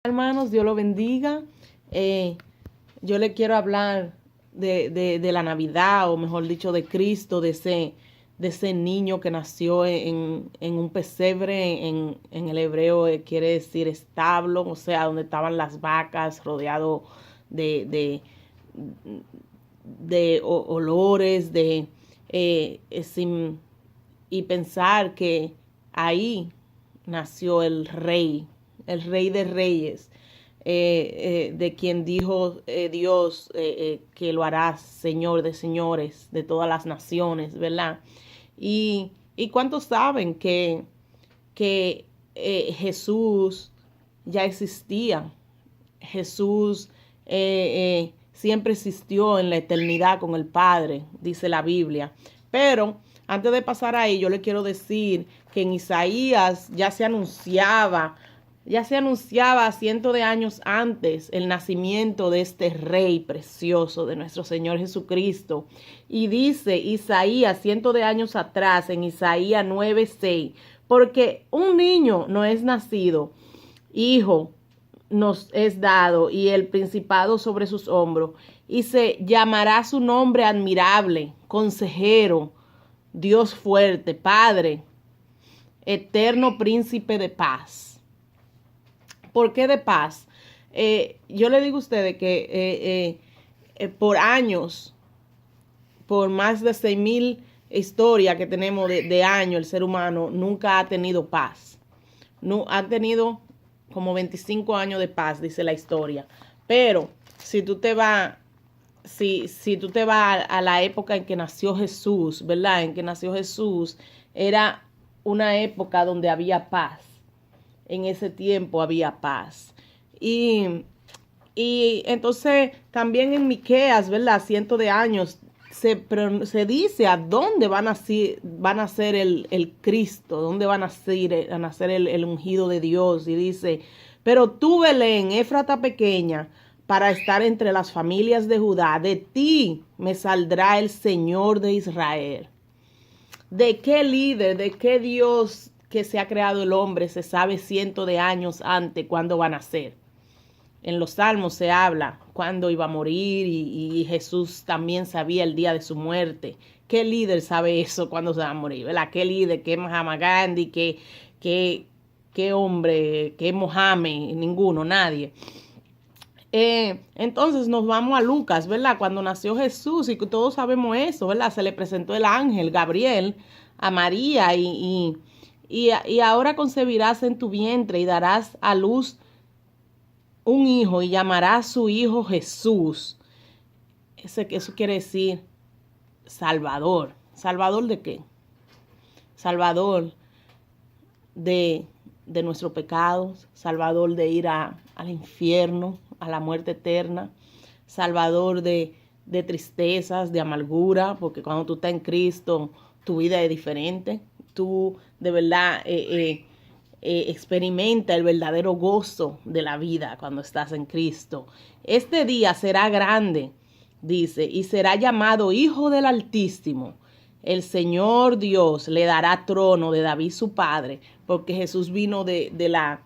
Hermanos, Dios lo bendiga. Yo le quiero hablar de la Navidad, o mejor dicho, de Cristo, de ese niño que nació en un pesebre. En el hebreo quiere decir establo, o sea, donde estaban las vacas, rodeado de, de, de olores, y pensar que ahí nació el rey de reyes, de quien dijo Dios que lo hará Señor de señores, de todas las naciones, ¿verdad? Y cuántos saben que Jesús ya existía. Jesús siempre existió en la eternidad con el Padre, dice la Biblia. Pero antes de pasar ahí, yo le quiero decir que en Isaías ya se anunciaba cientos de años antes el nacimiento de este Rey precioso, de nuestro Señor Jesucristo. Y dice Isaías, cientos de años atrás, en Isaías 9:6, porque un niño no es nacido, hijo nos es dado, y el principado sobre sus hombros, y se llamará su nombre admirable, consejero, Dios fuerte, Padre, eterno príncipe de paz. ¿Por qué de paz? Yo le digo a ustedes que por años, por más de 6,000 historias que tenemos de años, el ser humano nunca ha tenido paz. No ha tenido como 25 años de paz, dice la historia. Pero si tú te vas, si tú te vas a la época en que nació Jesús, ¿verdad? En que nació Jesús, era una época donde había paz. En ese tiempo había paz. Y entonces también en Miqueas, ¿verdad? Cientos de años se dice a dónde va a nacer el Cristo, dónde va a nacer el ungido de Dios. Y dice, pero tú, Belén, Éfrata pequeña, para estar entre las familias de Judá, de ti me saldrá el Señor de Israel. ¿De qué líder, de qué Dios que se ha creado el hombre se sabe cientos de años antes cuándo va a nacer? En los Salmos se habla cuándo iba a morir, y Jesús también sabía el día de su muerte. ¿Qué líder sabe eso, cuándo se va a morir? ¿Verdad? ¿Qué líder? ¿Qué Mahatma Gandhi? ¿Qué hombre? ¿Qué Mohammed? Ninguno, nadie. Entonces nos vamos a Lucas, ¿verdad? Cuando nació Jesús, y todos sabemos eso, ¿verdad? Se le presentó el ángel Gabriel a María, y ahora concebirás en tu vientre y darás a luz un hijo y llamará a su hijo Jesús. Eso quiere decir Salvador. ¿Salvador de qué? Salvador de nuestros pecados, Salvador de ir al infierno, a la muerte eterna, Salvador de tristezas, de amargura, porque cuando tú estás en Cristo, tu vida es diferente. Tú de verdad experimenta el verdadero gozo de la vida cuando estás en Cristo. Este día será grande, dice, y será llamado Hijo del Altísimo. El Señor Dios le dará trono de David su padre, porque Jesús vino del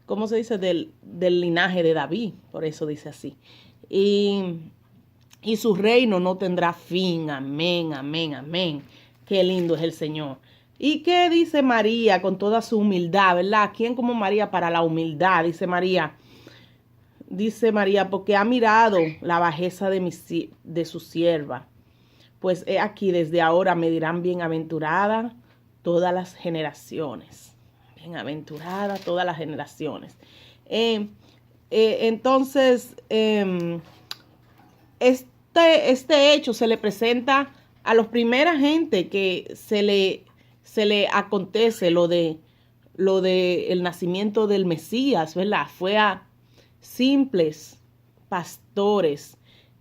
¿cómo se dice? Del linaje de David, por eso dice así. Y su reino no tendrá fin. Amén, amén, amén. Qué lindo es el Señor. ¿Y qué dice María con toda su humildad, verdad? ¿Quién como María para la humildad? Dice María, porque ha mirado la bajeza de su sierva. Pues he aquí, desde ahora me dirán bienaventurada todas las generaciones. Bienaventurada todas las generaciones. Entonces, este hecho se le presenta a los primeros gente que se le acontece lo de el nacimiento del Mesías, ¿verdad? Fue a simples pastores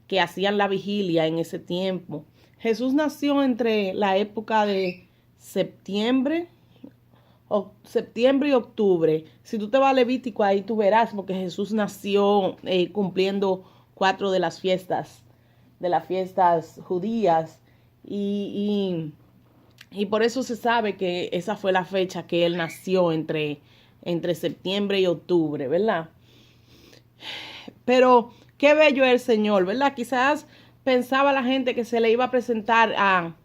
que hacían la vigilia en ese tiempo. Jesús nació entre la época de septiembre y octubre. Si tú te vas a Levítico, ahí tú verás, porque Jesús nació cumpliendo 4 de las fiestas judías, y Y por eso se sabe que esa fue la fecha que él nació entre septiembre y octubre, ¿verdad? Pero qué bello es el Señor, ¿verdad? Quizás pensaba la gente que se le iba a presentar a,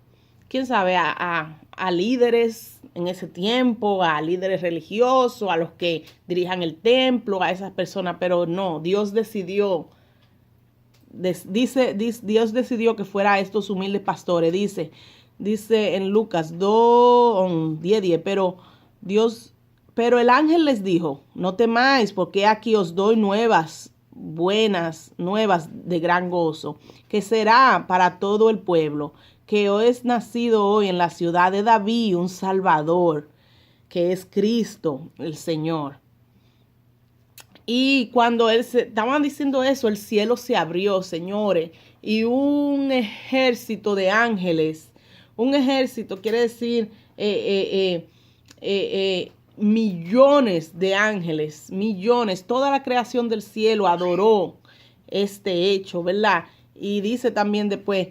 quién sabe, a líderes en ese tiempo, a líderes religiosos, a los que dirijan el templo, a esas personas, pero no, Dios decidió, Dios decidió que fuera a estos humildes pastores, dice en Lucas 2, 10, pero el ángel les dijo, no temáis, porque aquí os doy buenas nuevas de gran gozo, que será para todo el pueblo, que os es nacido hoy en la ciudad de David un Salvador, que es Cristo el Señor. Y cuando estaban diciendo eso, el cielo se abrió, señores, y un ejército de ángeles, un ejército quiere decir millones de ángeles, millones, toda la creación del cielo adoró este hecho, ¿verdad? Y dice también después,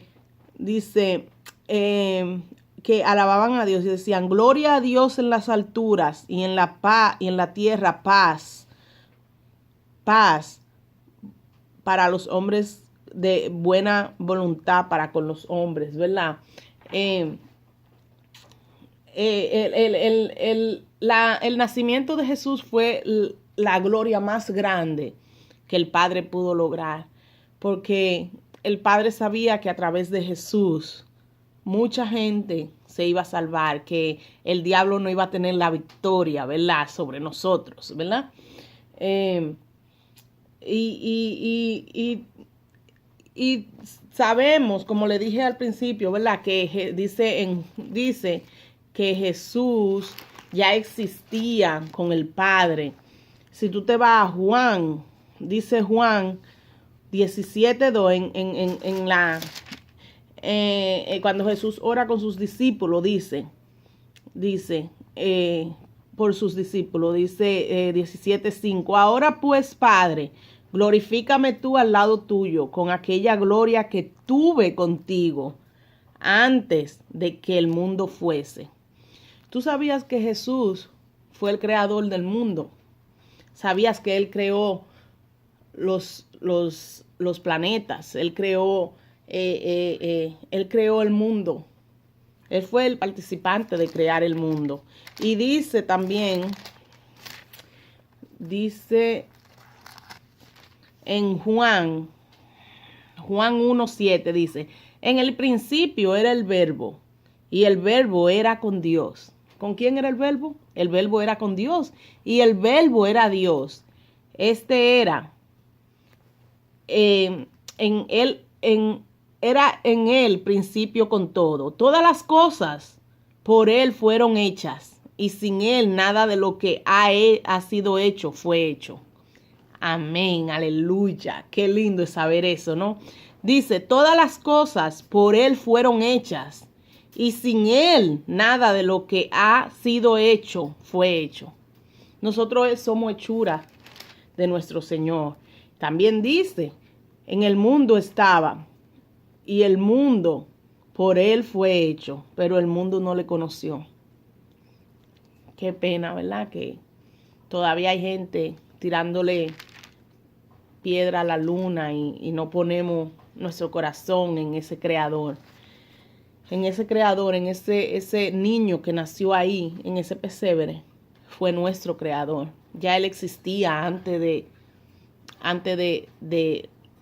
dice que alababan a Dios y decían, gloria a Dios en las alturas y en la paz y en la tierra paz para los hombres de buena voluntad para con los hombres, ¿verdad? El nacimiento de Jesús fue la gloria más grande que el Padre pudo lograr, porque el Padre sabía que a través de Jesús mucha gente se iba a salvar, que el diablo no iba a tener la victoria, ¿verdad?, sobre nosotros, ¿verdad? Y sabemos, como le dije al principio, ¿verdad?, que dice que Jesús ya existía con el Padre. Si tú te vas a Juan, dice Juan 17:2 cuando Jesús ora con sus discípulos, dice por sus discípulos, dice 17:5, ahora pues, Padre, glorifícame tú al lado tuyo con aquella gloria que tuve contigo antes de que el mundo fuese. ¿Tú sabías que Jesús fue el creador del mundo? ¿Sabías que Él creó los planetas? Él creó el mundo. Él fue el participante de crear el mundo. Y dice también, en Juan 1:7, dice, en el principio era el verbo, y el verbo era con Dios. ¿Con quién era el verbo? El verbo era con Dios, y el verbo era Dios. Era en él principio con todo. Todas las cosas por él fueron hechas, y sin él nada de lo que ha sido hecho fue hecho. Amén, aleluya. Qué lindo es saber eso, ¿no? Dice, todas las cosas por él fueron hechas, y sin él nada de lo que ha sido hecho fue hecho. Nosotros somos hechura de nuestro Señor. También dice, en el mundo estaba, y el mundo por él fue hecho, pero el mundo no le conoció. Qué pena, ¿verdad? Que todavía hay gente tirándole piedra a la luna y no ponemos nuestro corazón en ese creador. En ese niño que nació ahí, en ese pesebre, fue nuestro creador. Ya él existía antes de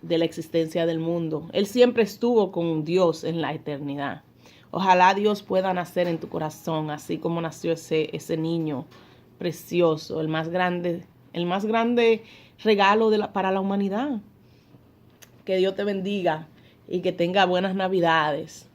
la existencia del mundo. Él siempre estuvo con Dios en la eternidad. Ojalá Dios pueda nacer en tu corazón, así como nació ese niño precioso, el más grande regalo para la humanidad. Que Dios te bendiga y que tenga buenas Navidades.